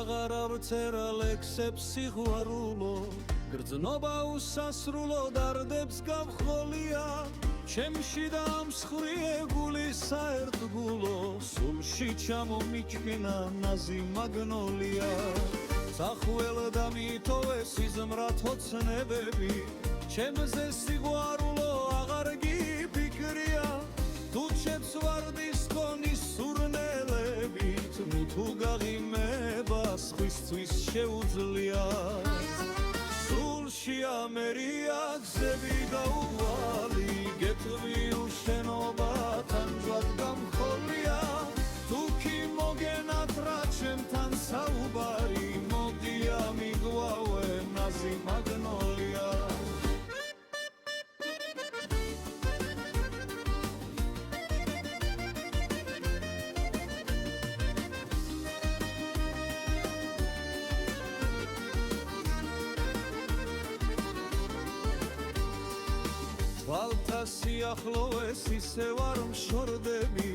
აღარ ავწერა ლექსებს სიყვარულო გრძნობა უსასრულო დარდებს გავხოლია ჩემში და მსხვრივ გული საერთგულო სულში ჩამომიჩქნა ნაზი მაგნოლია სახველა და მითოვეს იზმრათ ოცნებები ჩემზე სიყვარულო აღარ გიფიქრია თუ ჩემს ვარდის ქონის სურნელებით თუ გაღიმება სხვისთვის შეუძლია სულში ამერია გზები გაუვალი გეტყვი უშენობათან ჯვად გამხოლია თუ კი მოგენათრა ჩემთან საუბარი მოდი ამიგვავე ნაზი მაგნოლია ვალთა სიახლოვეს ისე ვარ მშორდები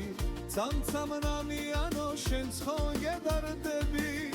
ცამცამ ნამიანო შენც ხო გედარდები